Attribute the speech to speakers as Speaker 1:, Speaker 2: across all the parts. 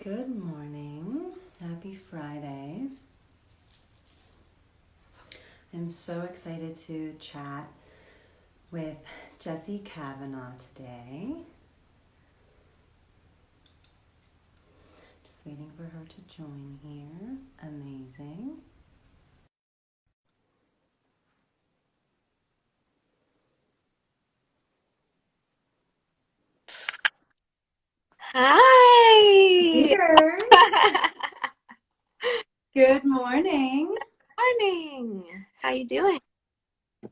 Speaker 1: Good morning. Happy Friday. I'm so excited to chat with Jessie Kavanaugh today. Just waiting for her to join here. Amazing.
Speaker 2: Hi.
Speaker 1: Cheers. Good morning.
Speaker 2: Morning. How you doing?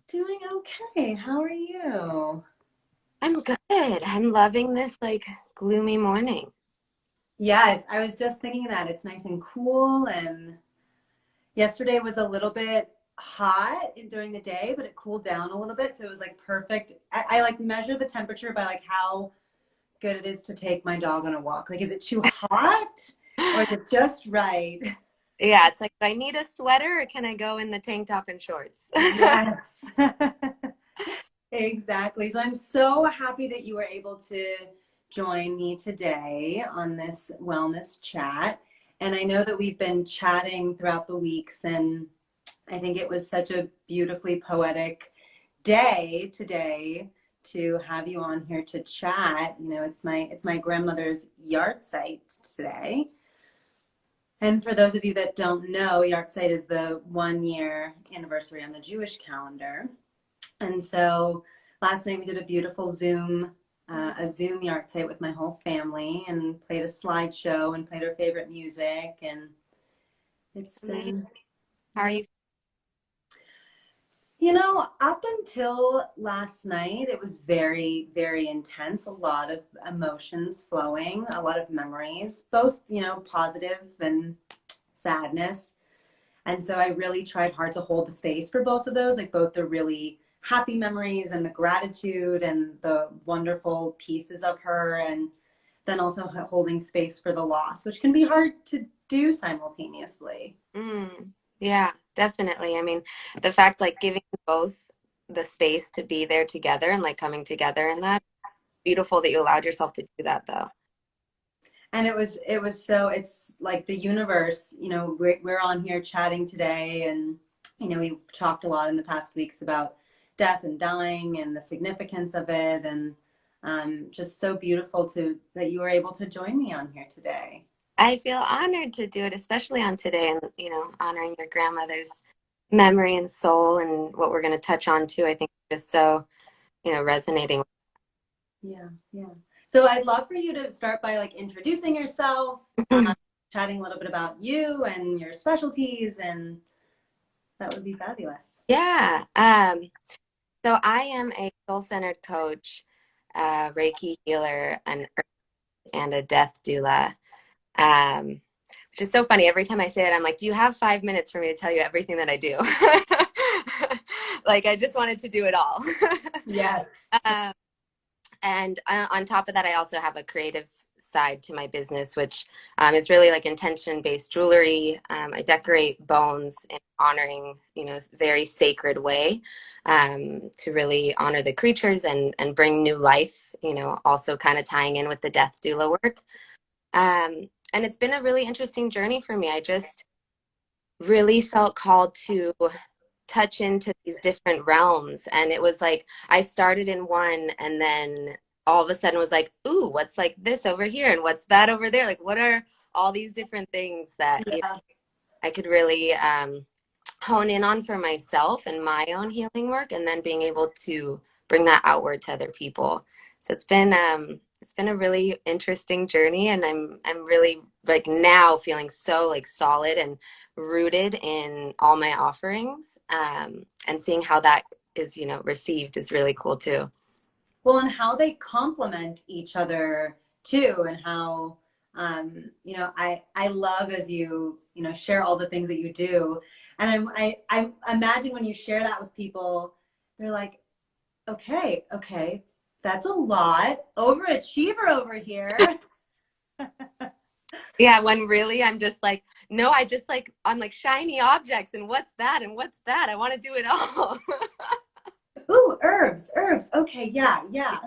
Speaker 1: Doing okay. How are you?
Speaker 2: I'm good. I'm loving this gloomy morning.
Speaker 1: Yes, I was just thinking that it's nice and cool, and yesterday was a little bit hot during the day, but it cooled down a little bit, so it was like perfect. I like measure the temperature by like how good it is to take my dog on a walk. Like, is it too hot or is it just right?
Speaker 2: Yeah, it's like, do I need a sweater or can I go in the tank top and shorts?
Speaker 1: Yes. Exactly. So I'm so happy that you were able to join me today on this wellness chat. And I know that we've been chatting throughout the weeks, and I think it was such a beautifully poetic day today to have you on here to chat. You know, it's my grandmother's yard site today. And for those of you that don't know, yard site is the 1 year anniversary on the Jewish calendar. And so last night we did a beautiful a Zoom yard site with my whole family and played a slideshow and played our favorite music. And it's
Speaker 2: Amazing.
Speaker 1: been,
Speaker 2: How are you?
Speaker 1: you know, up until last night, it was very, very intense. A lot of emotions flowing, a lot of memories, both, you know, positive and sadness. And so I really tried hard to hold the space for both of those, like both the really happy memories and the gratitude and the wonderful pieces of her, and then also holding space for the loss, which can be hard to do simultaneously.
Speaker 2: Yeah, definitely. I mean, the fact giving both the space to be there together and coming together and that beautiful that you allowed yourself to do that though.
Speaker 1: And it was so, it's like the universe, you know, we're on here chatting today, and you know, we've talked a lot in the past weeks about death and dying and the significance of it, and just so beautiful to that you were able to join me on here today.
Speaker 2: I feel honored to do it, especially on today and, honoring your grandmother's memory and soul and what we're going to touch on too. I think is so, resonating.
Speaker 1: Yeah, yeah. So I'd love for you to start by like introducing yourself, chatting a little bit about you and your specialties, and that would be fabulous.
Speaker 2: Yeah. So I am a soul-centered coach, Reiki healer, and a death doula. Um, which is so funny. Every time I say it, I'm like, do you have 5 minutes for me to tell you everything that I do? I just wanted to do it all.
Speaker 1: Yes.
Speaker 2: um, and on top of that, I also have a creative side to my business, which is really intention-based jewelry. I decorate bones in honoring, very sacred way, to really honor the creatures and bring new life. Also kind of tying in with the death doula work. And it's been a really interesting journey for me. I just really felt called to touch into these different realms. And it was like I started in one and then all of a sudden was like, ooh, what's this over here? And what's that over there? Like, what are all these different things that
Speaker 1: Yeah.
Speaker 2: I could really hone in on for myself and my own healing work, and then being able to bring that outward to other people. So it's been a really interesting journey, and I'm really now feeling so solid and rooted in all my offerings, and seeing how that is received is really cool too.
Speaker 1: Well, and how they complement each other too, and how you know, I love as you know share all the things that you do, and I imagine when you share that with people, they're like, okay, okay, that's a lot. Overachiever over here.
Speaker 2: Yeah, when really I'm just no, I'm like shiny objects and what's that and what's that? I want to do it all.
Speaker 1: Ooh, herbs, herbs. Okay, yeah, yeah.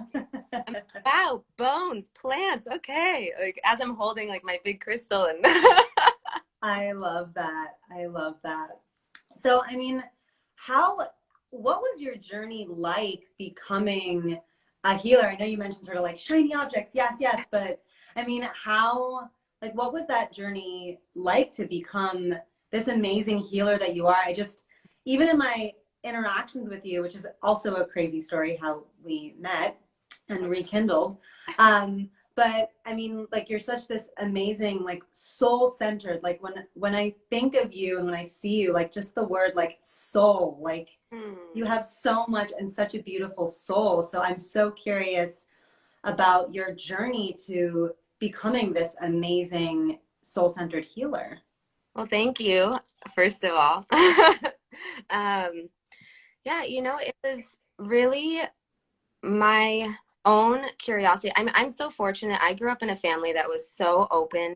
Speaker 2: Wow, bones, plants, okay. Like as I'm holding like my big crystal and
Speaker 1: I love that. I love that. So, I mean, what was your journey like becoming a healer? I know you mentioned sort of like shiny objects. Yes, yes. But I mean, what was that journey like to become this amazing healer that you are? Even in my interactions with you, which is also a crazy story how we met and rekindled. But I mean, like you're such this amazing, like soul centered. Like when I think of you and when I see you, like just the word like soul, like you have so much and such a beautiful soul. So I'm so curious about your journey to becoming this amazing soul centered healer.
Speaker 2: Well, thank you, first of all. um, yeah, it was really my own curiosity. I'm so fortunate. I grew up in a family that was so open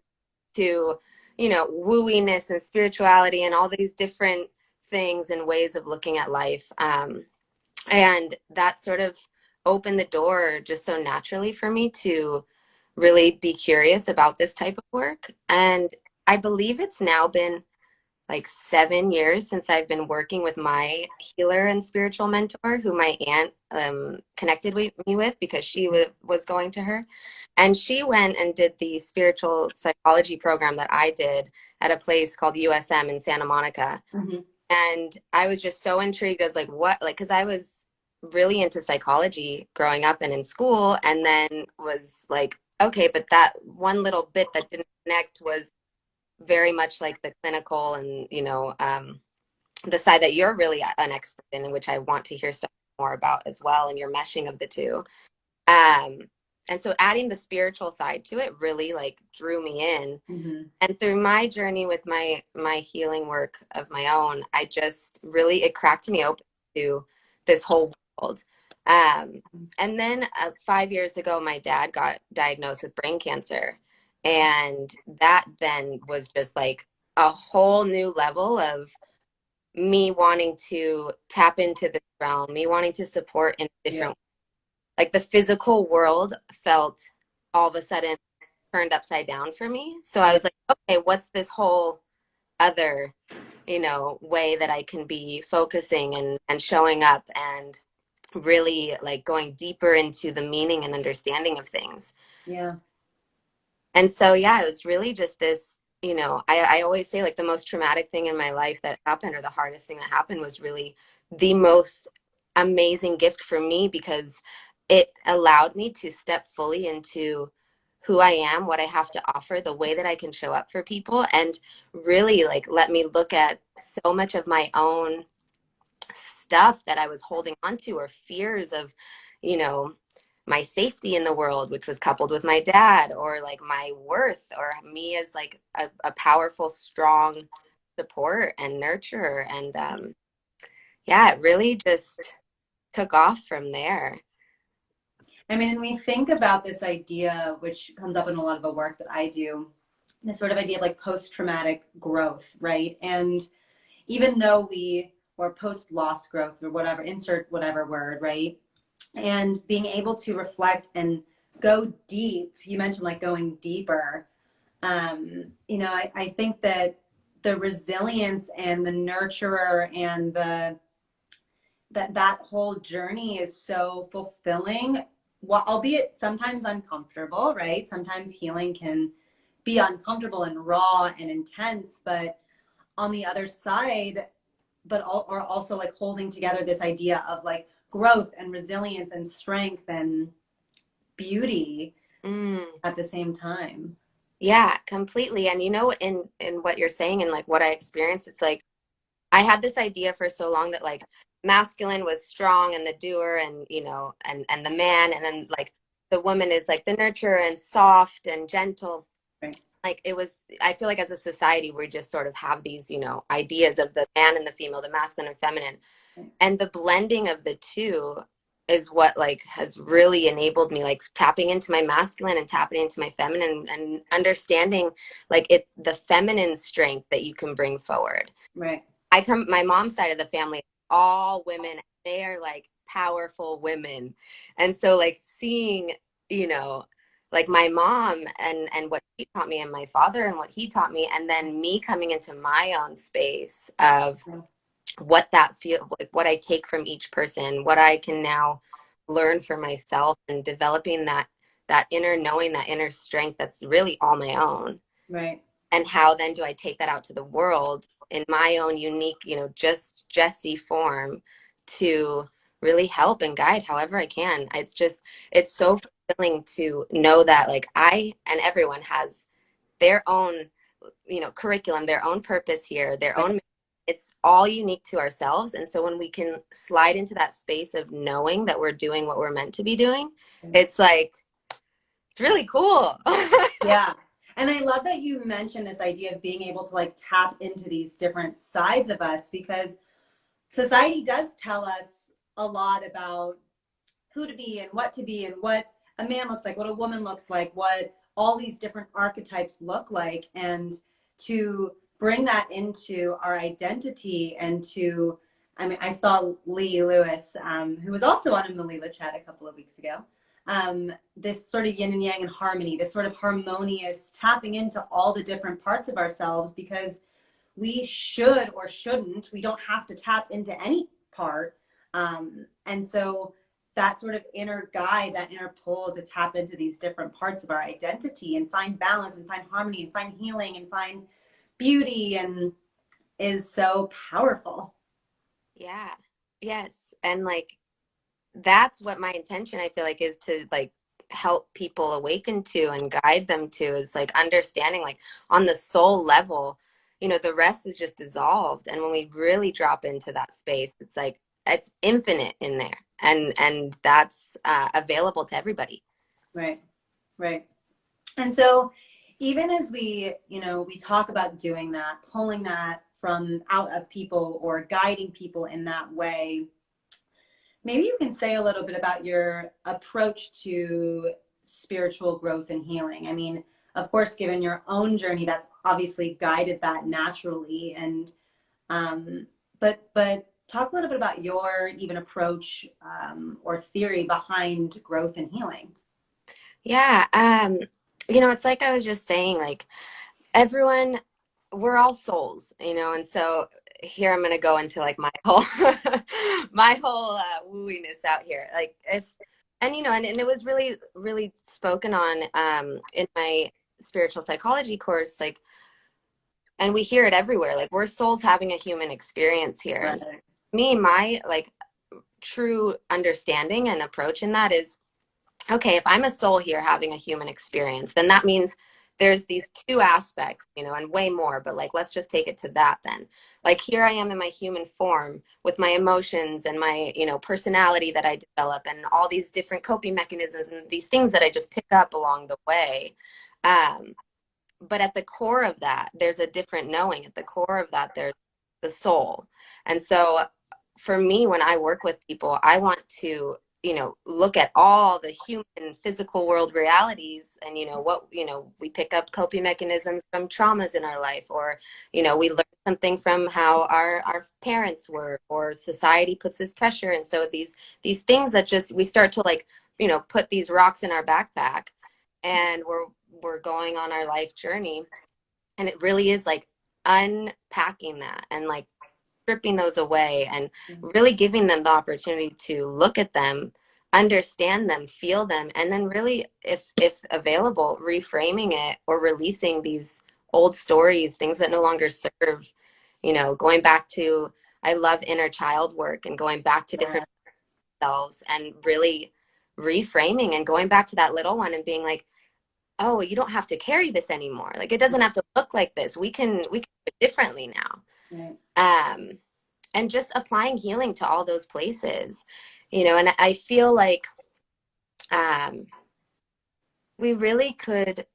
Speaker 2: to, wooiness and spirituality and all these different things and ways of looking at life. And that sort of opened the door just so naturally for me to really be curious about this type of work. And I believe it's now been like 7 years since I've been working with my healer and spiritual mentor, who my aunt connected me with because she was going to her. And she went and did the spiritual psychology program that I did at a place called USM in Santa Monica.
Speaker 1: Mm-hmm.
Speaker 2: And I was just so intrigued. I was like, what? Like, because I was really into psychology growing up and in school, and then was like, okay, but that one little bit that didn't connect was very much like the clinical and the side that you're really an expert in, which I want to hear so more about as well, and your meshing of the two. um and so adding the spiritual side to it really like drew me in.
Speaker 1: Mm-hmm.
Speaker 2: And through my journey with my healing work of my own, I just really, it cracked me open to this whole world. And then 5 years ago my dad got diagnosed with brain cancer, and that then was just like a whole new level of me wanting to tap into this realm, me wanting to support in a different, like the physical world felt all of a sudden turned upside down for me. So I was like, okay, what's this whole other, way that I can be focusing and showing up and really like going deeper into the meaning and understanding of things.
Speaker 1: Yeah.
Speaker 2: And so, yeah, it was really just this, I always say like the most traumatic thing in my life that happened, or the hardest thing that happened, was really the most amazing gift for me, because it allowed me to step fully into who I am, what I have to offer, the way that I can show up for people, and really like let me look at so much of my own stuff that I was holding on to, or fears of, you know, my safety in the world, which was coupled with my dad, or like my worth, or me as like a powerful, strong support and nurturer. And yeah, it really just took off from there.
Speaker 1: I mean, and we think about this idea, which comes up in a lot of the work that I do, this sort of idea of like post-traumatic growth, right? And even though or post-loss growth or whatever, insert whatever word, right? And being able to reflect and go deep, you mentioned like going deeper. I think that the resilience and the nurturer and that whole journey is so fulfilling, albeit sometimes uncomfortable, right? Sometimes healing can be uncomfortable and raw and intense, but on the other side, or also like holding together this idea of like growth and resilience and strength and beauty at the same time.
Speaker 2: Yeah, completely. And in what you're saying and like what I experienced, it's like I had this idea for so long that like masculine was strong and the doer, and and the man, and then like the woman is like the nurturer and soft and gentle.
Speaker 1: Right.
Speaker 2: Like it was, I feel like as a society we just sort of have these ideas of the man and the female, the masculine and feminine.
Speaker 1: Right.
Speaker 2: And the blending of the two is what like has really enabled me, like tapping into my masculine and tapping into my feminine, and understanding like the feminine strength that you can bring forward.
Speaker 1: Right.
Speaker 2: My mom's side of the family, all women. They are like powerful women. And so like seeing, you know, like my mom and what she taught me, and my father and what he taught me, and then me coming into my own space of what that feel like, what I take from each person, what I can now learn for myself, and developing that inner knowing, that inner strength that's really all my own.
Speaker 1: Right.
Speaker 2: And how then do I take that out to the world in my own unique, you know, just Jessie form, to really help and guide however I can. It's so fulfilling to know that like I and everyone has their own, you know, curriculum, their own purpose here, their
Speaker 1: Right.
Speaker 2: own, it's all unique to ourselves. And so when we can slide into that space of knowing that we're doing what we're meant to be doing, it's like, it's really cool.
Speaker 1: Yeah. And I love that you mentioned this idea of being able to like tap into these different sides of us, because society does tell us a lot about who to be and what to be and what a man looks like, what a woman looks like, what all these different archetypes look like. And to bring that into our identity and to, I mean, I saw Lee Lewis, who was also on a Melilla chat a couple of weeks ago. This sort of yin and yang and harmony, this sort of harmonious tapping into all the different parts of ourselves, because we should or shouldn't, we don't have to tap into any part. And so that sort of inner guide, that inner pull to tap into these different parts of our identity and find balance and find harmony and find healing and find beauty and is so powerful.
Speaker 2: Yeah. Yes. And like that's what my intention I feel like is to like help people awaken to and guide them to, is like understanding like on the soul level, you know, the rest is just dissolved. And when we really drop into that space, it's like it's infinite in there, and that's available to everybody.
Speaker 1: Right, right. And so even as we, you know, we talk about doing that, pulling that from out of people or guiding people in that way, maybe you can say a little bit about your approach to spiritual growth and healing. I mean, of course, given your own journey, that's obviously guided that naturally. And but talk a little bit about your even approach or theory behind growth and healing.
Speaker 2: Yeah. You know, it's like I was just saying, like everyone, we're all souls, you know, and so here I'm gonna go into like my whole my whole wooiness out here. Like if and you know, and it was really, really spoken on in my spiritual psychology course, like, and we hear it everywhere, like we're souls having a human experience here. And
Speaker 1: Right.
Speaker 2: me, my like true understanding and approach in that is, okay, if I'm a soul here having a human experience, then that means there's these two aspects, you know, and way more, but like, let's just take it to that then. Like, here I am in my human form with my emotions and my, you know, personality that I develop and all these different coping mechanisms and these things that I just pick up along the way. But at the core of that, there's a different knowing. At the core of that, there's the soul. And so for me, when I work with people, I want to, you know, look at all the human physical world realities, and you know what, you know, we pick up coping mechanisms from traumas in our life, or you know, we learn something from how our parents were, or society puts this pressure. And so these things that just we start to like, you know, put these rocks in our backpack, and we're going on our life journey. And it really is like unpacking that and like stripping those away and really giving them the opportunity to look at them, understand them, feel them, and then really, if available, reframing it or releasing these old stories, things that no longer serve, you know, going back to, I love inner child work and going back to different selves and really reframing and going back to that little one and being like, oh, you don't have to carry this anymore. Like it doesn't have to look like this. We can do it differently now.
Speaker 1: Right.
Speaker 2: And just applying healing to all those places, you know. And I feel like we really could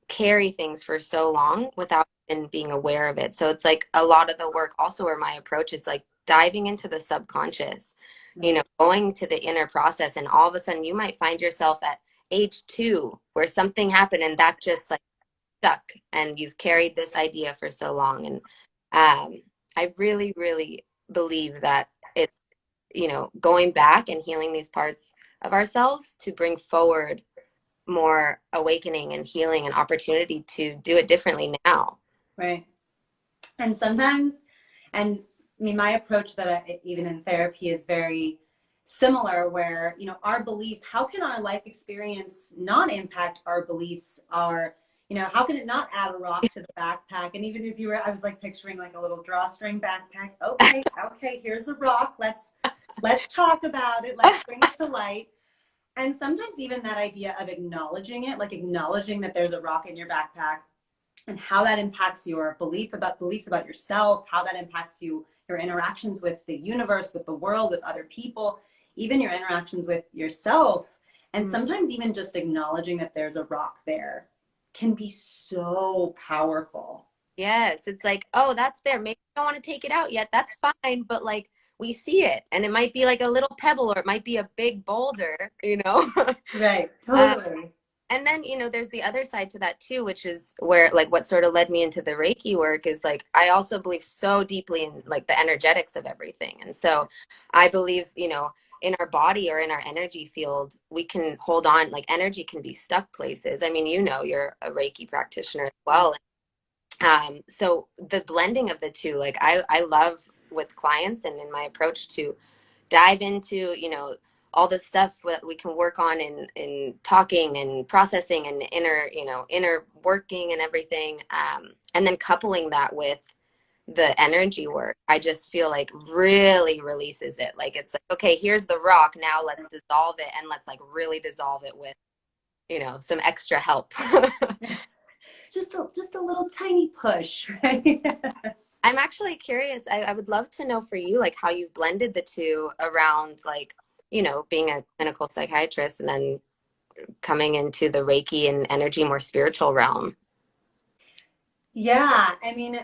Speaker 2: carry things for so long without even being aware of it. So it's like a lot of the work also, where my approach is like diving into the subconscious, you know, going to the inner process, and all of a sudden you might find yourself at age 2 where something happened and that just like stuck, and you've carried this idea for so long. And I really, really believe that it's you know, going back and healing these parts of ourselves to bring forward more awakening and healing and opportunity to do it differently now.
Speaker 1: Right. And sometimes, and I mean, my approach that even in therapy is very similar, where, you know, our beliefs, how can our life experience not impact our beliefs? You know, how can it not add a rock to the backpack? And even as you were, I was like picturing like a little drawstring backpack. Okay, here's a rock. Let's talk about it. Let's bring it to light. And sometimes even that idea of acknowledging it, like acknowledging that there's a rock in your backpack, and how that impacts your beliefs about yourself, how that impacts your interactions with the universe, with the world, with other people, even your interactions with yourself. And sometimes even just acknowledging that there's a rock there can be so powerful.
Speaker 2: Yes, it's like, oh, that's there. Maybe I don't want to take it out yet. That's fine, but like we see it, and it might be like a little pebble, or it might be a big boulder, you know.
Speaker 1: Right,
Speaker 2: Um,
Speaker 1: totally.
Speaker 2: and then, you know, there's the other side to that too, which is where like what sort of led me into the Reiki work is like I also believe so deeply in like the energetics of everything. And so I believe, you know, in our body or in our energy field, we can hold on, like energy can be stuck places. I mean, you know, you're a Reiki practitioner as
Speaker 1: Yeah.
Speaker 2: well. So the blending of the two, like I love with clients and in my approach to dive into, you know, all the stuff that we can work on in talking and processing and inner working and everything. And then coupling that with the energy work, I just feel like really releases it. Like it's like, okay, here's the rock. Now let's dissolve it, and let's like really dissolve it with, you know, some extra help.
Speaker 1: Just a little tiny push, right?
Speaker 2: I'm actually curious. I would love to know for you, like how you've blended the two around, like, you know, being a clinical psychiatrist and then coming into the Reiki and energy, more spiritual realm.
Speaker 1: Yeah, I mean,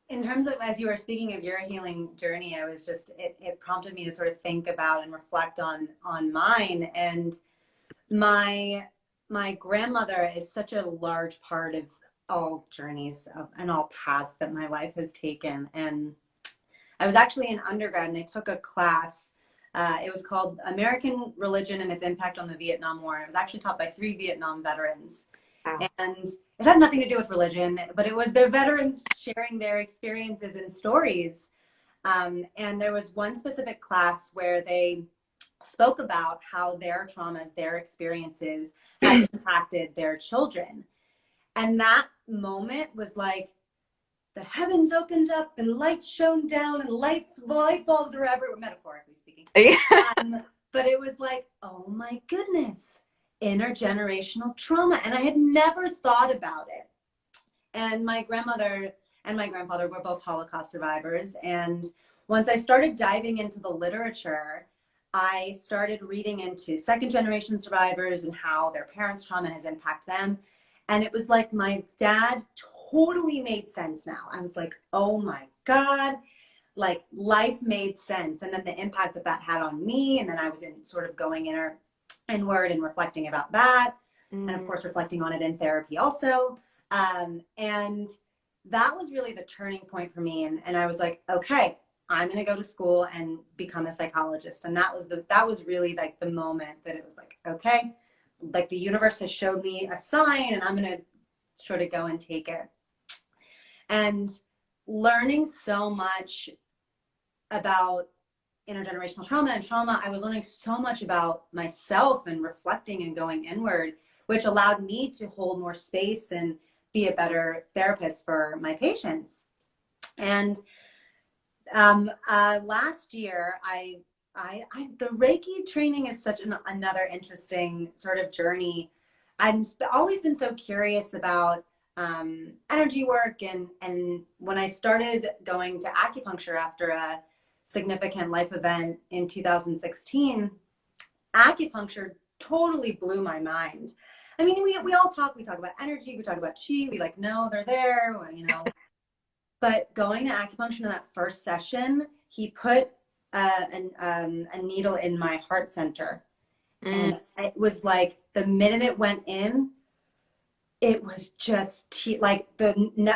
Speaker 1: in terms of, as you were speaking of your healing journey, I was just, it prompted me to sort of think about and reflect on mine. And my grandmother is such a large part of all journeys and all paths that my life has taken. And I was actually in undergrad and I took a class. It was called American Religion and Its Impact on the Vietnam War. It was actually taught by 3 Vietnam veterans.
Speaker 2: Wow.
Speaker 1: And it had nothing to do with religion, but it was the veterans sharing their experiences and stories. And there was one specific class where they spoke about how their traumas, their experiences had impacted their children. And that moment was like the heavens opened up and light shone down and light bulbs were everywhere, metaphorically speaking. But it was like, oh my goodness, intergenerational trauma. And I had never thought about it. And my grandmother and my grandfather were both Holocaust survivors. And once I started diving into the literature, I started reading into second generation survivors and how their parents' trauma has impacted them. And it was like my dad totally made sense now. I was like, oh my God, like life made sense. And then the impact that that had on me. And then I was in sort of going inward and reflecting about that. And of course, reflecting on it in therapy also. And that was really the turning point for me. And I was like, okay, I'm going to go to school and become a psychologist. And that was really like the moment that it was like, okay, like the universe has showed me a sign and I'm going to sort of go and take it. And learning so much about intergenerational trauma and trauma, I was learning so much about myself and reflecting and going inward, which allowed me to hold more space and be a better therapist for my patients. And last year, the Reiki training is such another interesting sort of journey. I've always been so curious about energy work, and when I started going to acupuncture after a significant life event in 2016, acupuncture totally blew my mind. I mean, we all we talk about energy, we talk about chi, we like know they're there, you know. But going to acupuncture in that first session, he put a needle in my heart center. And it was like the minute it went in, it was just like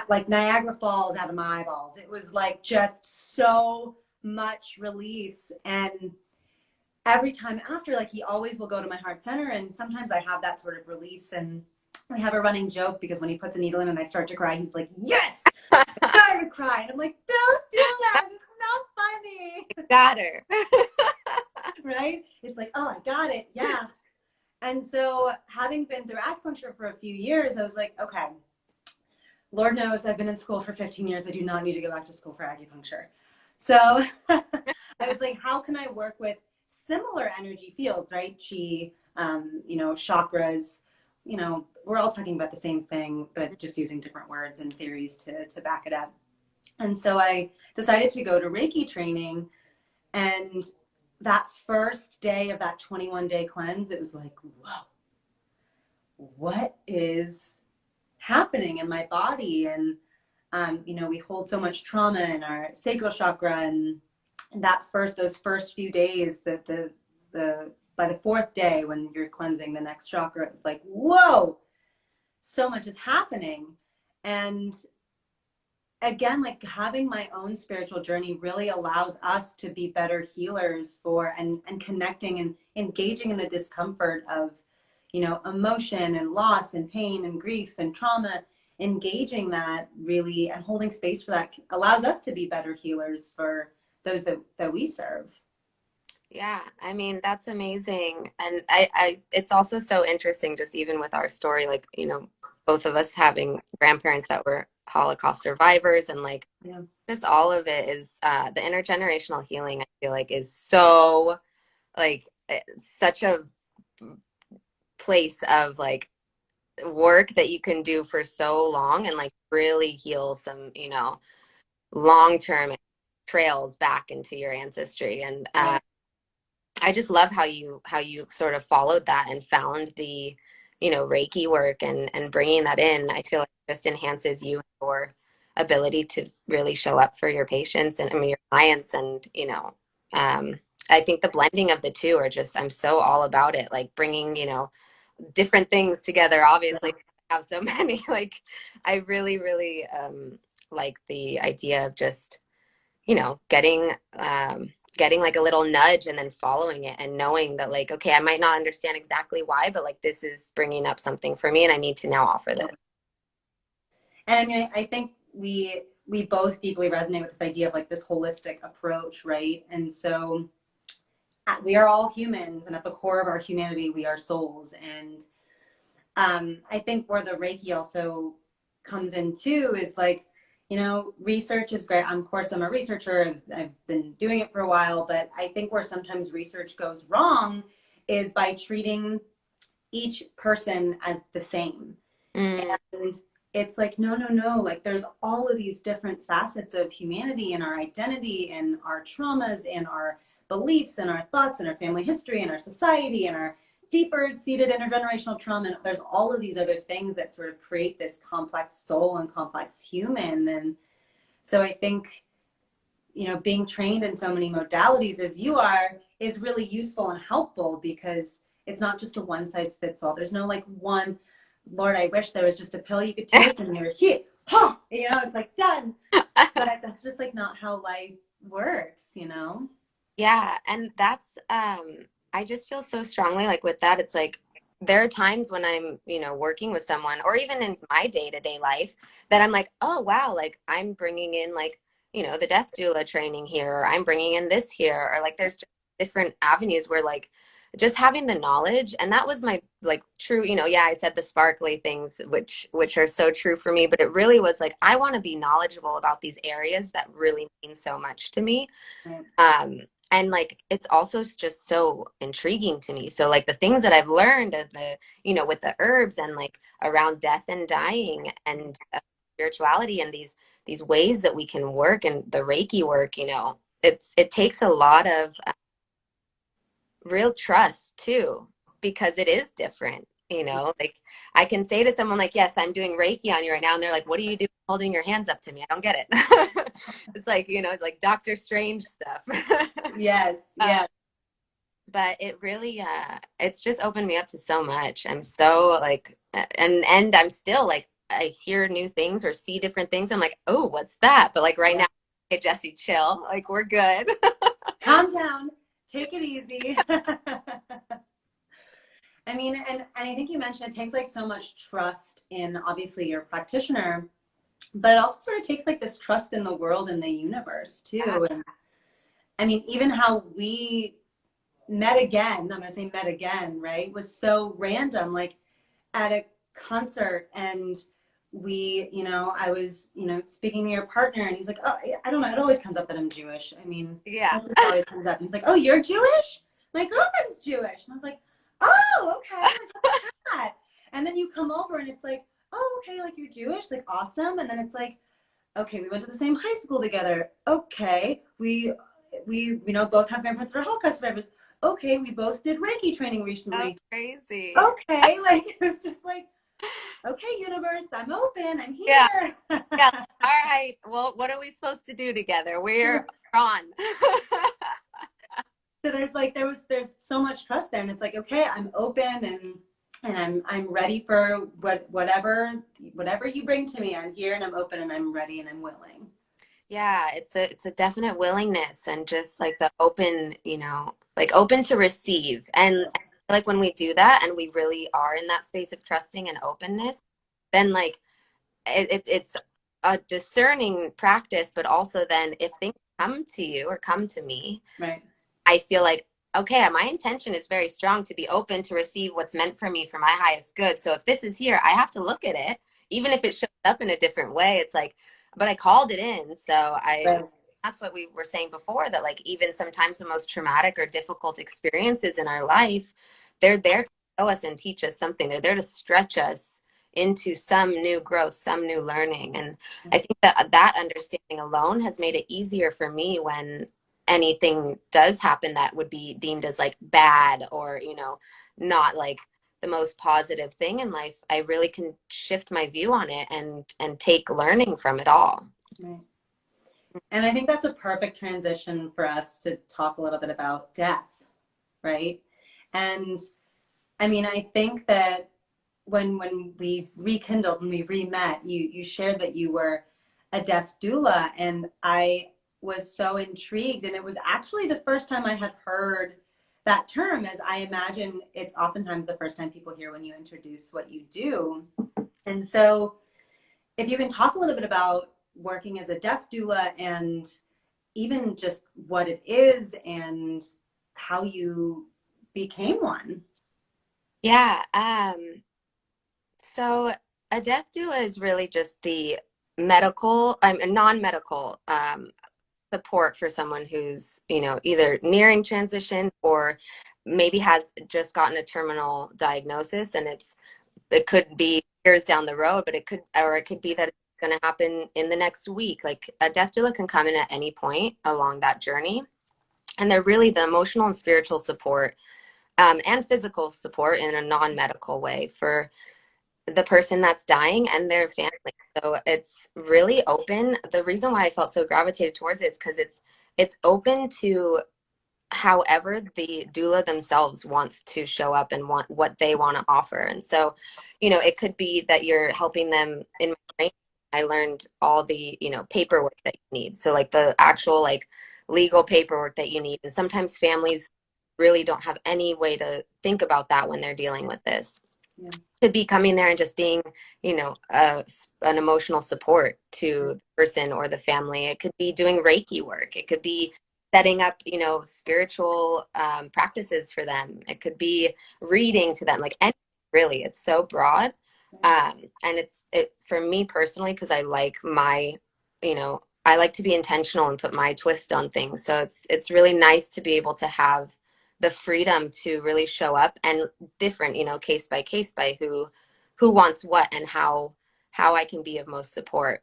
Speaker 1: like Niagara Falls out of my eyeballs. It was like just so much release. And every time after, like, he always will go to my heart center, and sometimes I have that sort of release, and we have a running joke because when he puts a needle in and I start to cry, he's like, yes, I started to cry. And I'm like, don't do that, it's not funny.
Speaker 2: Got her.
Speaker 1: Right? It's like, oh, I got it, yeah. And so having been through acupuncture for a few years, I was like, okay, Lord knows I've been in school for 15 years. I do not need to go back to school for acupuncture. So I was like, how can I work with similar energy fields, right? Chi, chakras, we're all talking about the same thing, but just using different words and theories to back it up. And so I decided to go to Reiki training. And that first day of that 21-day cleanse, it was like, whoa, what is happening in my body? And we hold so much trauma in our sacral chakra, and those first few days, by the fourth day when you're cleansing the next chakra, it was like, whoa, so much is happening. And again, like, having my own spiritual journey really allows us to be better healers and connecting and engaging in the discomfort of, emotion and loss and pain and grief and trauma. Engaging that really and holding space for that allows us to be better healers for those that we serve.
Speaker 2: Yeah, I mean, that's amazing. And it's also so interesting, just even with our story, like, both of us having grandparents that were Holocaust survivors, and like,
Speaker 1: Yeah.
Speaker 2: just all of it is the intergenerational healing, I feel like, is so, like, such a place of like work that you can do for so long and like really heal some, long-term trails back into your ancestry. And I just love how you sort of followed that and found the, Reiki work and bringing that in. I feel like it just enhances your ability to really show up for your patients and, I mean, your clients. And, I think the blending of the two are just, I'm so all about it. Like bringing, different things together. Obviously, I have so many. Like, I really, really like the idea of just, getting like a little nudge and then following it and knowing that, like, okay, I might not understand exactly why, but like this is bringing up something for me and I need to now offer this.
Speaker 1: And I mean, I think we both deeply resonate with this idea of like this holistic approach, right? And so we are all humans, and at the core of our humanity, we are souls. And I think where the Reiki also comes in too is like, research is great. Of course, I'm a researcher. I've been doing it for a while, but I think where sometimes research goes wrong is by treating each person as the same. And it's like, no. Like, there's all of these different facets of humanity and our identity and our traumas and our beliefs and our thoughts and our family history and our society and our deeper seated intergenerational trauma. And there's all of these other things that sort of create this complex soul and complex human. And so I think, being trained in so many modalities as you are is really useful and helpful, because it's not just a one size fits all. There's no like one, Lord, I wish there was just a pill you could take and you're here, huh? It's like done. But that's just like not how life works,
Speaker 2: Yeah. And that's, I just feel so strongly like with that. It's like, there are times when I'm, working with someone, or even in my day-to-day life, that I'm like, oh, wow, like I'm bringing in like, the death doula training here, or I'm bringing in this here, or like there's just different avenues where like just having the knowledge. And that was my like true, yeah, I said the sparkly things, which are so true for me, but it really was like, I want to be knowledgeable about these areas that really mean so much to me.
Speaker 1: Right.
Speaker 2: And like, it's also just so intriguing to me. So like the things that I've learned of the, with the herbs and like around death and dying and spirituality and these ways that we can work, and the Reiki work, it takes a lot of real trust too, because it is different. Like I can say to someone like, yes, I'm doing Reiki on you right now. And they're like, what are you doing holding your hands up to me? I don't get it. It's like, like Doctor Strange stuff.
Speaker 1: Yes. Yeah.
Speaker 2: But it really, it's just opened me up to so much. I'm so like, and I'm still like, I hear new things or see different things. I'm like, oh, what's that? But like right now, hey, Jessie, chill. Like, we're good.
Speaker 1: Calm down. Take it easy. I mean, and I think you mentioned it takes like so much trust in obviously your practitioner, but it also sort of takes like this trust in the world and the universe too. And I mean, even how we met again, I'm going to say met again, right, was so random, like at a concert. And I was, speaking to your partner, and he's like, oh, I don't know. It always comes up that I'm Jewish. I mean,
Speaker 2: Yeah.
Speaker 1: it always comes up. And he's like, oh, you're Jewish? My girlfriend's Jewish. And I was like, oh, okay. Like, what's that? And then you come over and it's like, oh, okay, like you're Jewish, like awesome. And then it's like, okay, we went to the same high school together. Okay, we both have grandparents that are Holocaust survivors. Okay, we both did Reiki training
Speaker 2: Oh,
Speaker 1: recently.
Speaker 2: crazy.
Speaker 1: Okay, like it was just like, okay, universe, I'm open, I'm
Speaker 2: Yeah.
Speaker 1: here.
Speaker 2: Yeah. All right. Well, what are we supposed to do together? We're on.
Speaker 1: So there's so much trust there, and it's like, okay, I'm open, and I'm ready for whatever you bring to me. I'm here and I'm open and I'm ready and I'm willing.
Speaker 2: Yeah, it's a definite willingness, and just like the open, like open to receive. And I feel like when we do that and we really are in that space of trusting and openness, then like it's a discerning practice, but also then if things come to you or come to me,
Speaker 1: Right.
Speaker 2: I feel like, okay, my intention is very strong to be open to receive what's meant for me for my highest good. So if this is here, I have to look at it, even if it shows up in a different way. It's like, but I called it in. So
Speaker 1: Right.
Speaker 2: that's what we were saying before, that like even sometimes the most traumatic or difficult experiences in our life, they're there to show us and teach us something. They're there to stretch us into some new growth, some new learning. And I think that understanding alone has made it easier for me when anything does happen that would be deemed as like bad or not like the most positive thing in life. I really can shift my view on it and take learning from it all.
Speaker 1: Right. And I think that's a perfect transition for us to talk a little bit about death, right? And I mean, I think that when we rekindled, when we re-met, you shared that you were a death doula, and I was so intrigued. And it was actually the first time I had heard that term, as I imagine it's oftentimes the first time people hear when you introduce what you do. And so if you can talk a little bit about working as a death doula and even just what it is and how you became one.
Speaker 2: Yeah. So a death doula is really just the non-medical support for someone who's, either nearing transition or maybe has just gotten a terminal diagnosis, and it could be years down the road, but it could be that it's going to happen in the next week. Like a death doula can come in at any point along that journey, and they're really the emotional and spiritual support and physical support in a non-medical way for the person that's dying and their family. So it's really open. The reason why I felt so gravitated towards it is because it's open to however the doula themselves wants to show up and want what they want to offer. And so, it could be that you're helping them. In my training, I learned all the, paperwork that you need. So like the actual like legal paperwork that you need. And sometimes families really don't have any way to think about that when they're dealing with this.
Speaker 1: Yeah.
Speaker 2: To be coming there and just being, an emotional support to the person or the family. It could be doing Reiki work. It could be setting up, spiritual practices for them. It could be reading to them, like anything, really. It's so broad. And it for me personally, because I like I like to be intentional and put my twist on things. So it's really nice to be able to have the freedom to really show up and different, case by who wants what and how I can be of most support.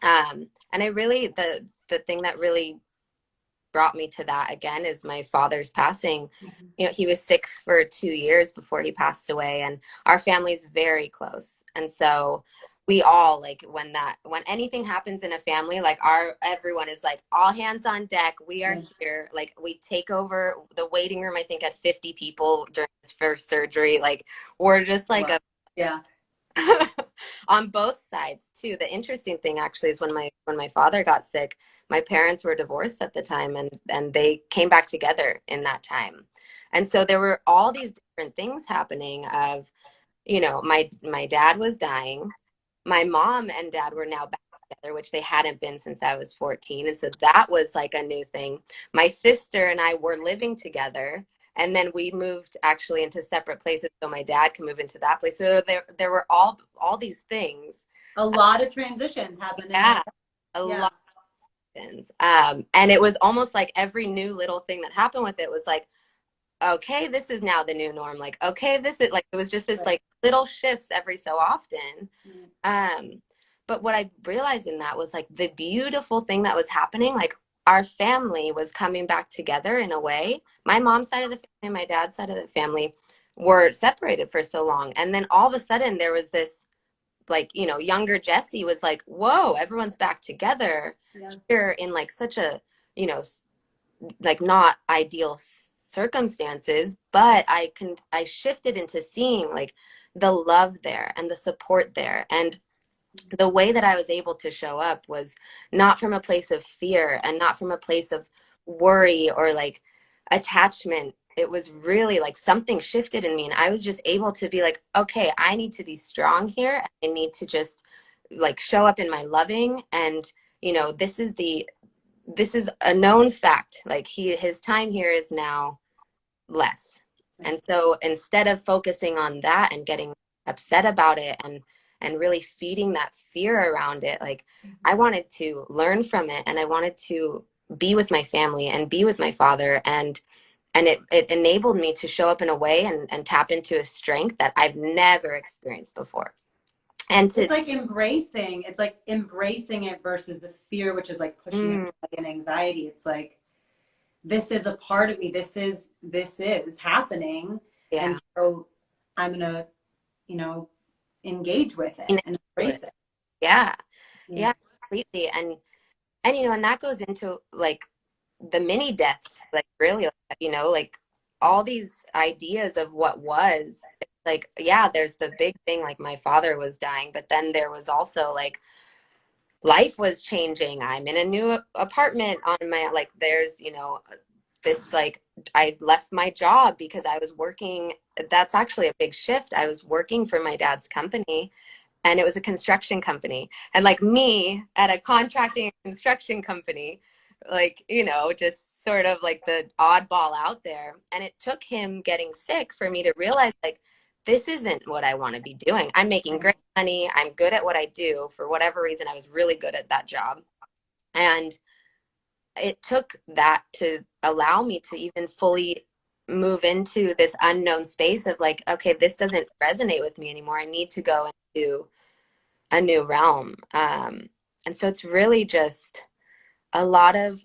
Speaker 2: And I really, the thing that really brought me to that again is my father's passing.
Speaker 1: Mm-hmm.
Speaker 2: He was sick for 2 years before he passed away, and our family's very close. And so we all like when anything happens in a family, like everyone is like all hands on deck. We are here. Like we take over the waiting room, I think at 50 people during his first surgery. Like we're just like
Speaker 1: wow. Yeah.
Speaker 2: on both sides too. The interesting thing actually is when my father got sick, my parents were divorced at the time, and they came back together in that time. And so there were all these different things happening of, you know, my dad was dying. My mom and dad were now back together, which they hadn't been since I was 14. And so that was like a new thing. My sister and I were living together, and then we moved actually into separate places so my dad could move into that place. So there were all these things.
Speaker 1: A lot of transitions happened in
Speaker 2: Yeah,
Speaker 1: that.
Speaker 2: a
Speaker 1: Yeah.
Speaker 2: lot of things. And it was almost like every new little thing that happened with it was like, okay, this is now the new norm. Like, okay, this is like, it was just this
Speaker 1: Right.
Speaker 2: like little shifts every so often.
Speaker 1: Mm.
Speaker 2: But what I realized in that was like the beautiful thing that was happening, like our family was coming back together in a way. My mom's side of the family, my dad's side of the family were separated for so long. And then all of a sudden there was this, like, you know, younger Jessie was like, whoa, everyone's back together
Speaker 1: Yeah.
Speaker 2: here in like such a, you know, like not ideal circumstances, but I shifted into seeing like the love there and the support there. And the way that I was able to show up was not from a place of fear and not from a place of worry or like attachment. It was really like something shifted in me, and I was just able to be like, okay, I need to be strong here. I need to just like show up in my loving. And you know, this is a known fact. Like his time here is now less. And so instead of focusing on that and getting upset about it and really feeding that fear around it, like I wanted to learn from it, and I wanted to be with my family and be with my father, and it enabled me to show up in a way and tap into a strength that I've never experienced before. And to
Speaker 1: It's like embracing it versus the fear, which is like pushing it like an anxiety. It's like, this is a part of me. This is happening.
Speaker 2: yeah.
Speaker 1: And so I'm gonna, you know, engage with it and embrace it.
Speaker 2: Yeah.
Speaker 1: Yeah.
Speaker 2: Yeah, completely. And you know, and that goes into like the mini deaths, like really, you know, like all these ideas of what was. It's like, yeah, there's the big thing, like my father was dying, but then there was also like life was changing. I'm in a new apartment on my, like, there's, you know, this like I left my job because I was working. That's actually a big shift. I was working for my dad's company, and it was a construction company, and like me at a contracting construction company, like, you know, just sort of like the oddball out there. And it took him getting sick for me to realize like this isn't what I want to be doing. I'm making great money, I'm good at what I do. For whatever reason, I was really good at that job, and it took that to allow me to even fully move into this unknown space of like, okay, this doesn't resonate with me anymore. I need to go into a new realm. And so it's really just a lot of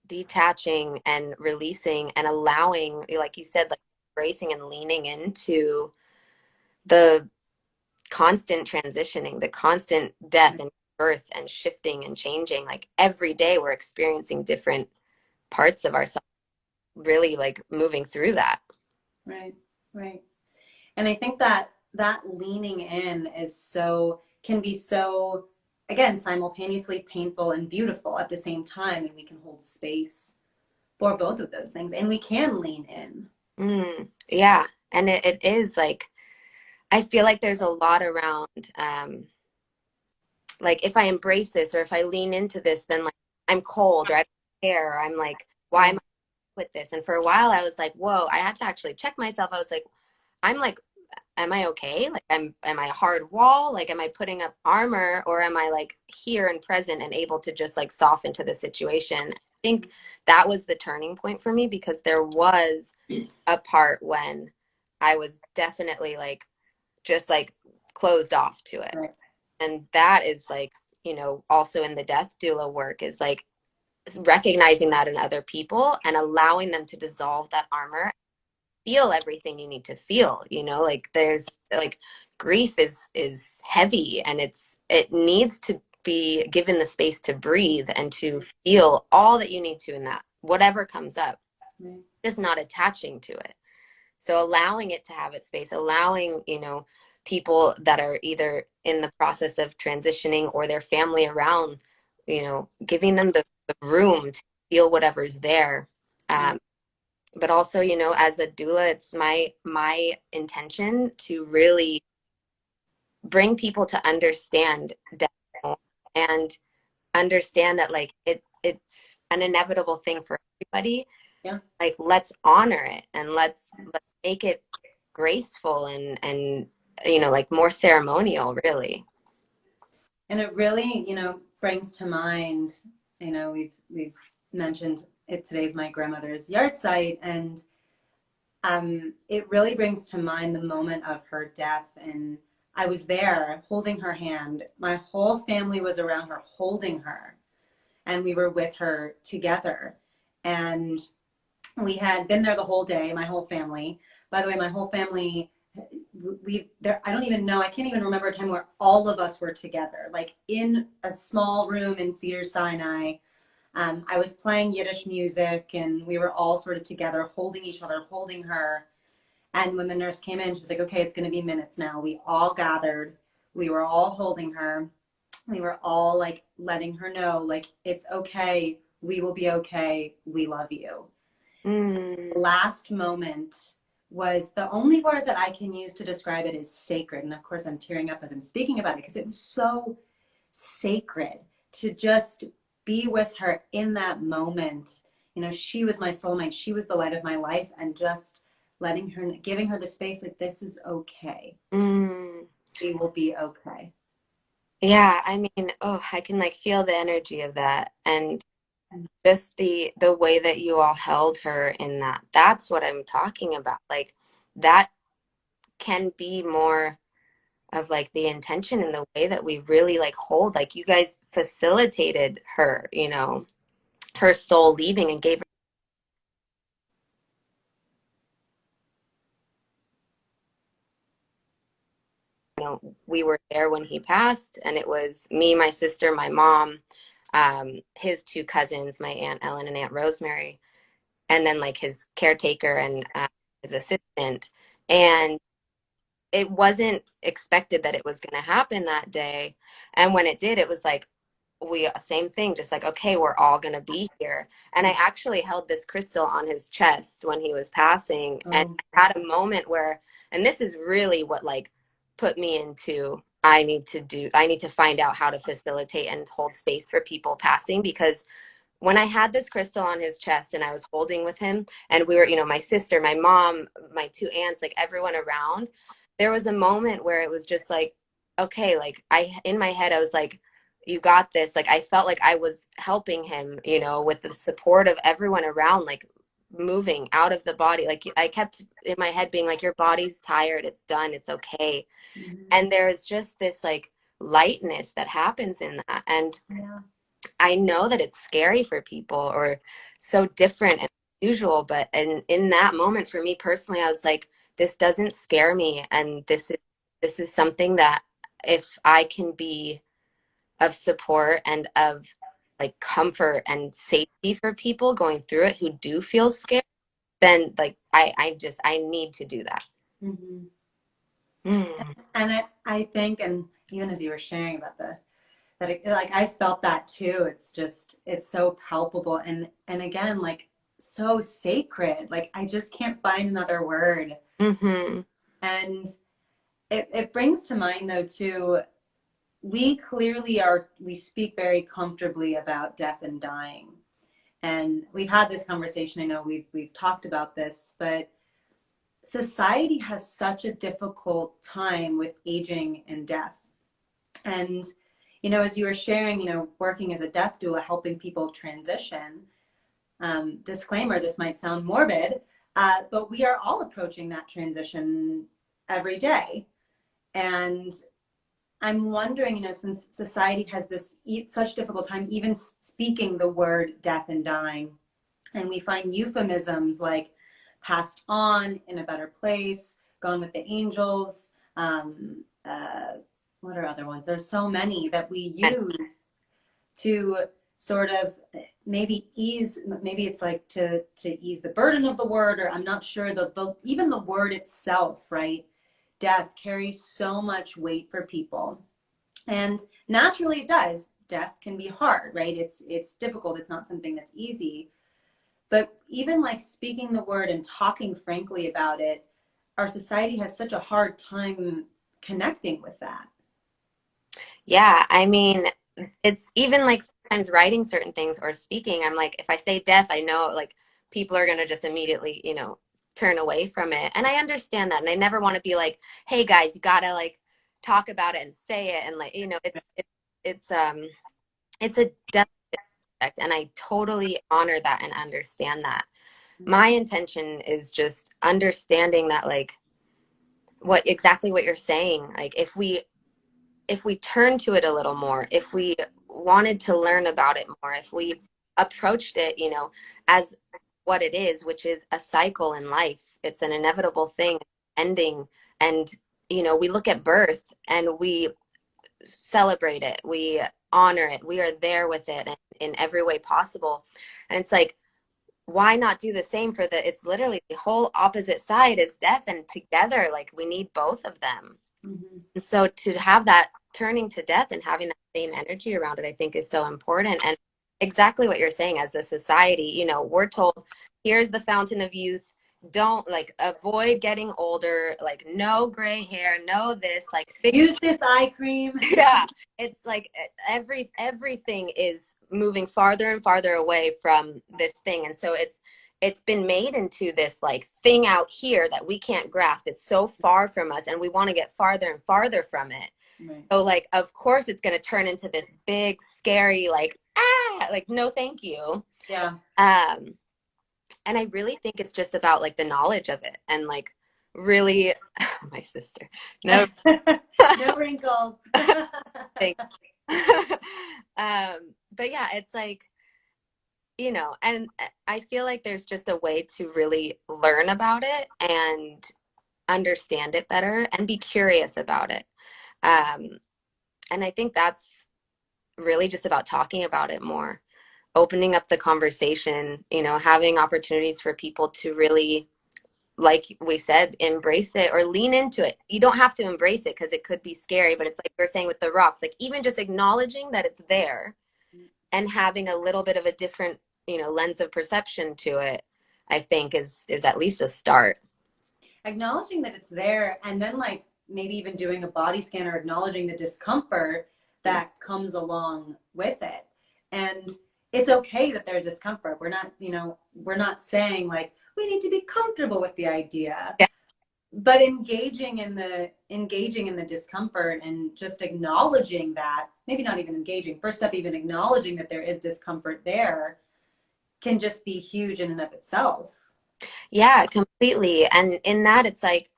Speaker 2: detaching and releasing and allowing, like you said, like embracing and leaning into the constant transitioning, the constant death and birth and shifting and changing. Like every day we're experiencing different parts of ourselves, really like moving through that.
Speaker 1: Right. Right. And I think that that leaning in can be so, again, simultaneously painful and beautiful at the same time. And we can hold space for both of those things, and we can lean in.
Speaker 2: Yeah. And it is like, I feel like there's a lot around, like if I embrace this or if I lean into this, then like I'm cold or I don't care. Or I'm like, why am I with this? And for a while I was like, whoa, I had to actually check myself. I was like, I'm like, am I okay? Like am I a hard wall? Like, am I putting up armor, or am I like here and present and able to just like soften to the situation? I think that was the turning point for me, because there was a part when I was definitely like, just like closed off to it.
Speaker 1: Right.
Speaker 2: And that is like, you know, also in the death doula work is like recognizing that in other people and allowing them to dissolve that armor, feel everything you need to feel, you know, like there's like grief is heavy, and it needs to be given the space to breathe and to feel all that you need to in that whatever comes up,
Speaker 1: Right.
Speaker 2: just not attaching to it. So allowing it to have its space, allowing, you know, people that are either in the process of transitioning or their family around, giving them the room to feel whatever's there. But also, as a doula, it's my intention to really bring people to understand death and understand that like it's an inevitable thing for everybody.
Speaker 1: Yeah.
Speaker 2: Like, let's honor it and let's make it graceful and like more ceremonial, really.
Speaker 1: And it really, brings to mind, we've mentioned it, today's my grandmother's yard site, and it really brings to mind the moment of her death. And I was there holding her hand. My whole family was around her holding her, and we were with her together. And we had been there the whole day, my whole family. By the way, my whole family, I don't even know, I can't even remember a time where all of us were together, like in a small room in Cedars-Sinai. I was playing Yiddish music, and we were all sort of together, holding each other, holding her. And when the nurse came in, she was like, okay, it's going to be minutes now. We all gathered. We were all holding her. We were all like letting her know, like, it's okay. We will be okay. We love you. Last moment was the only word that I can use to describe it is sacred. And of course, I'm tearing up as I'm speaking about it because it was so sacred to just be with her in that moment. She was my soulmate. She was the light of my life, and just letting her, giving her the space, like, this is okay. We will be okay.
Speaker 2: Yeah, I mean, I can like feel the energy of that, and just the way that you all held her in that. That's what I'm talking about. Like, that can be more of like the intention and the way that we really like hold, like you guys facilitated her, her soul leaving and gave her, we were there when he passed, and it was me, my sister, my mom, his two cousins, my Aunt Ellen and Aunt Rosemary, and then like his caretaker and his assistant. And it wasn't expected that it was going to happen that day. And when it did, it was like, same thing, just like, okay, we're all going to be here. And I actually held this crystal on his chest when he was passing. And I had a moment where, and this is really what like put me into, I need to find out how to facilitate and hold space for people passing, because when I had this crystal on his chest and I was holding with him, and we were, my sister, my mom, my two aunts, like everyone around, there was a moment where it was just like, okay, like in my head, I was like, you got this. Like, I felt like I was helping him, with the support of everyone around, like moving out of the body. Like, I kept in my head being like, your body's tired. It's done. It's okay. And there's just this like lightness that happens in that. And I know that it's scary for people or so different and unusual, but in that moment for me personally, I was like, this doesn't scare me. And this is something that if I can be of support and of like comfort and safety for people going through it who do feel scared, then like I need to do that.
Speaker 1: And I think, and even as you were sharing about like I felt that too. It's just, it's so palpable, and again, like, so sacred. Like, I just can't find another word. And it brings to mind though too, we clearly we speak very comfortably about death and dying, and we've had this conversation. I know we've talked about this, but society has such a difficult time with aging and death. And as you were sharing, working as a death doula, helping people transition, disclaimer, this might sound morbid, but we are all approaching that transition every day. And I'm wondering, since society has this such difficult time even speaking the word death and dying, and we find euphemisms like passed on, in a better place, gone with the angels, what are other ones? There's so many that we use to sort of maybe it's like to ease the burden of the word, or I'm not sure, even the word itself, right, death carries so much weight for people. And naturally it does. Death can be hard, right? It's difficult. It's not something that's easy. But even like speaking the word and talking frankly about it, our society has such a hard time connecting with that.
Speaker 2: Yeah, I mean, it's even like sometimes writing certain things or speaking, I'm like, if I say death, I know like people are going to just immediately, turn away from it. And I understand that. And I never want to be like, hey guys, you got to like talk about it and say it. And like, it's a death subject, and I totally honor that and understand that. My intention is just understanding that like what you're saying. Like if we turn to it a little more, if we wanted to learn about it more, if we approached it, as what it is, which is a cycle in life, it's an inevitable thing, ending. And, we look at birth and we celebrate it, we honor it, we are there with it in every way possible. And it's like, why not do the same for it's literally the whole opposite side is death, and together, like we need both of them.
Speaker 1: Mm-hmm.
Speaker 2: And so to have that turning to death and having that same energy around it, I think is so important. And exactly what you're saying, as a society, we're told, here's the fountain of youth. Don't like avoid getting older, like no gray hair, no this, like
Speaker 1: Use this eye cream.
Speaker 2: yeah. It's like everything is moving farther and farther away from this thing. And so it's been made into this like thing out here that we can't grasp. It's so far from us and we want to get farther and farther from it.
Speaker 1: Right.
Speaker 2: So like, of course it's going to turn into this big, scary, like, no, thank you.
Speaker 1: Yeah.
Speaker 2: And I really think it's just about like the knowledge of it and like really my sister, no,
Speaker 1: no wrinkles.
Speaker 2: But yeah, it's like, and I feel like there's just a way to really learn about it and understand it better and be curious about it. And I think that's really just about talking about it more, opening up the conversation, having opportunities for people to really, like we said, embrace it or lean into it. You don't have to embrace it because it could be scary, but it's like we're saying with the rocks, like even just acknowledging that it's there and having a little bit of a different, lens of perception to it, I think is at least a start.
Speaker 1: Acknowledging that it's there, and then like maybe even doing a body scan or acknowledging the discomfort that comes along with it. And it's okay that there's discomfort. We're not saying like we need to be comfortable with the idea.
Speaker 2: Yeah.
Speaker 1: But engaging in the discomfort and just acknowledging that, maybe not even engaging, first step, even acknowledging that there is discomfort there can just be huge in and of itself.
Speaker 2: Yeah, completely. And in that, it's like,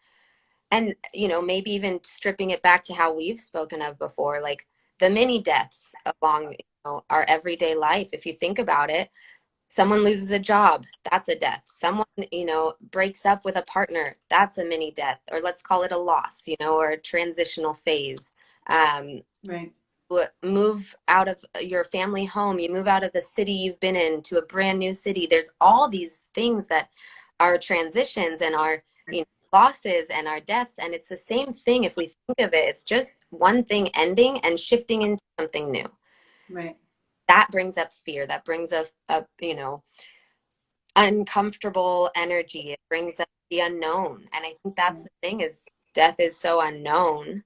Speaker 2: and, maybe even stripping it back to how we've spoken of before, like the mini deaths along, our everyday life. If you think about it, someone loses a job, that's a death. Someone, breaks up with a partner, that's a mini death, or let's call it a loss, or a transitional phase.
Speaker 1: Right.
Speaker 2: Move out of your family home, you move out of the city you've been in to a brand new city. There's all these things that are transitions and are, losses and our deaths. And it's the same thing. If we think of it, it's just one thing ending and shifting into something new.
Speaker 1: Right.
Speaker 2: That brings up fear. That brings up, uncomfortable energy. It brings up the unknown. And I think that's the thing, is death is so unknown.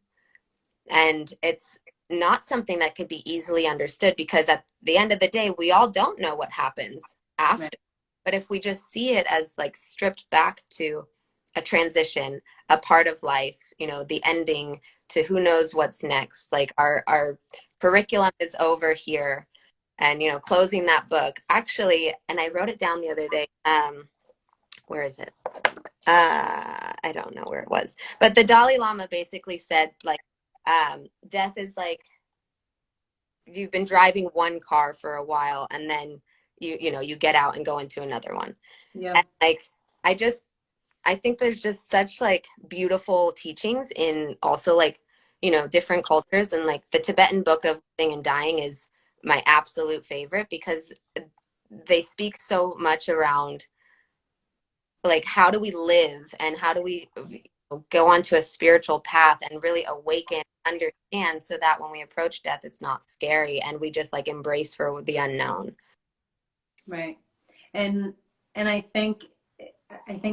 Speaker 2: And it's not something that could be easily understood, because at the end of the day, we all don't know what happens after. Right. But if we just see it as like stripped back to a transition, a part of life, the ending to who knows what's next, like our curriculum is over here, and, closing that book. Actually, and I wrote it down the other day. Where is it? I don't know where it was. But the Dalai Lama basically said, like, death is like you've been driving one car for a while, and then you get out and go into another one.
Speaker 1: Yeah.
Speaker 2: And like, I think there's just such like beautiful teachings in also like, different cultures. And like the Tibetan book of living and dying is my absolute favorite, because they speak so much around like how do we live and how do we go onto a spiritual path and really awaken, understand, so that when we approach death, it's not scary and we just like embrace for the unknown.
Speaker 1: Right. And I think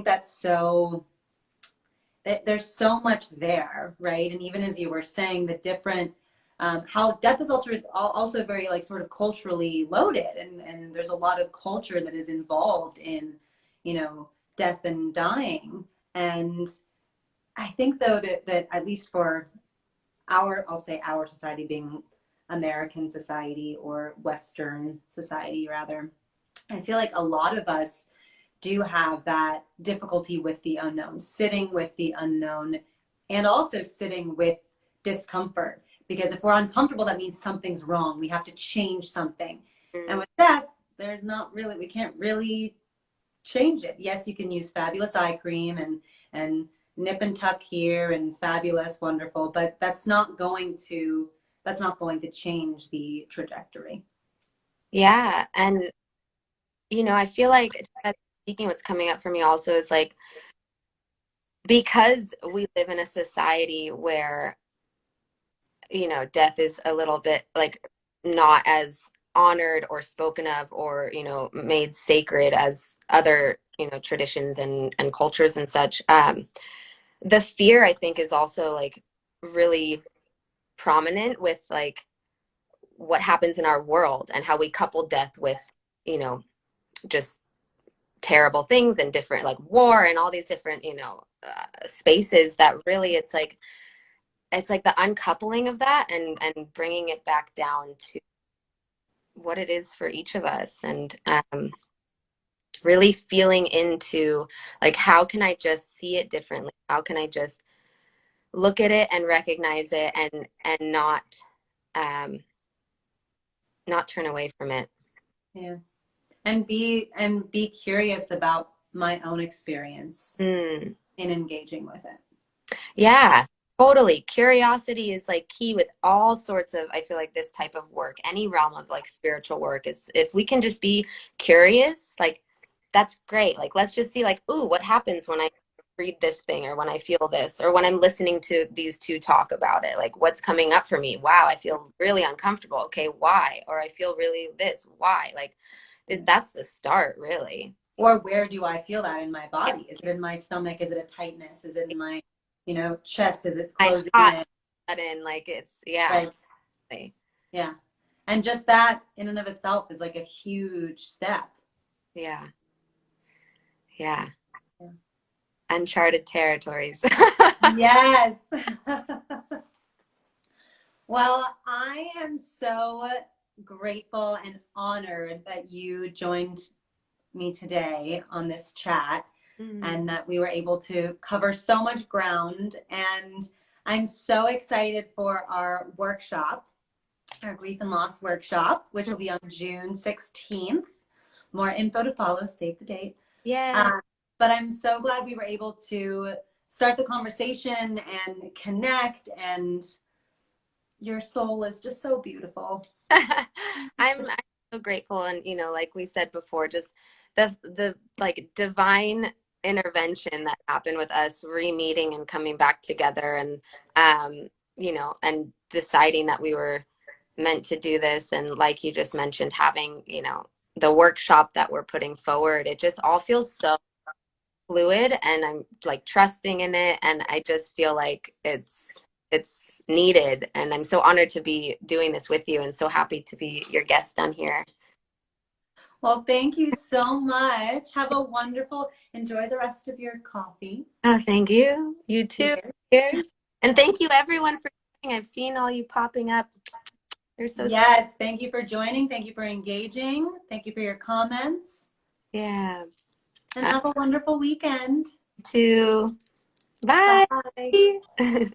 Speaker 1: that's so, there's so much there, right? And even as you were saying, the different how death is also very like sort of culturally loaded, and there's a lot of culture that is involved in, you know, death and dying. And I think though that at least for I'll say our society, being American society or Western society rather, I feel like a lot of us do have that difficulty with the unknown, sitting with the unknown, and also sitting with discomfort. Because if we're uncomfortable, that means something's wrong. We have to change something. And with that, we can't really change it. Yes, you can use fabulous eye cream and nip and tuck here and fabulous, wonderful, but that's not going to change the trajectory.
Speaker 2: Yeah. And, you know, I feel like speaking, what's coming up for me also is like, because we live in a society where, you know, death is a little bit like not as honored or spoken of or, you know, made sacred as other, you know, traditions and cultures and such. The fear, I think, is also like really prominent with like what happens in our world and how we couple death with, you know, just terrible things and different like war and all these different, you know, spaces that really it's like the uncoupling of that and bringing it back down to what it is for each of us, and really feeling into like, how can I just see it differently? How can I just look at it and recognize it and not turn away from it?
Speaker 1: Yeah. And be curious about my own experience in engaging with it.
Speaker 2: Yeah, totally. Curiosity is like key with all sorts of, I feel like, this type of work, any realm of like spiritual work, is if we can just be curious, like that's great. Like, let's just see like, ooh, what happens when I read this thing or when I feel this or when I'm listening to these two talk about it? Like, what's coming up for me? Wow, I feel really uncomfortable. Okay, why? Or I feel really this. Why? Like, that's the start, really.
Speaker 1: Or where do I feel that in my body? Is it in my stomach? Is it a tightness? Is it in my, you know, chest? Is it closing in?
Speaker 2: Sudden, like it's, yeah.
Speaker 1: Right. Yeah. And just that in and of itself is like a huge step.
Speaker 2: Yeah. Yeah. Uncharted territories.
Speaker 1: Yes. Well, I am so grateful and honored that you joined me today on this chat and that we were able to cover so much ground. And I'm so excited for our workshop, our grief and loss workshop, which will be on June 16th. More info to follow, save the date.
Speaker 2: Yeah.
Speaker 1: But I'm so glad we were able to start the conversation and connect, and your soul is just so beautiful.
Speaker 2: I'm so grateful. And, you know, like we said before, just the like divine intervention that happened with us re-meeting and coming back together and, you know, and deciding that we were meant to do this. And like you just mentioned, having, you know, the workshop that we're putting forward, it just all feels so fluid, and I'm like trusting in it, and I just feel like it's needed, and I'm so honored to be doing this with you and so happy to be your guest on here.
Speaker 1: Well, thank you so much. Have a enjoy the rest of your coffee.
Speaker 2: Oh, thank you. You too. Cheers. And thank you everyone for joining. I've seen all you popping up. You're so
Speaker 1: Yes, thank you for joining. Thank you for engaging. Thank you for your comments.
Speaker 2: Yeah.
Speaker 1: And have a wonderful weekend.
Speaker 2: You too. Bye.
Speaker 1: Bye.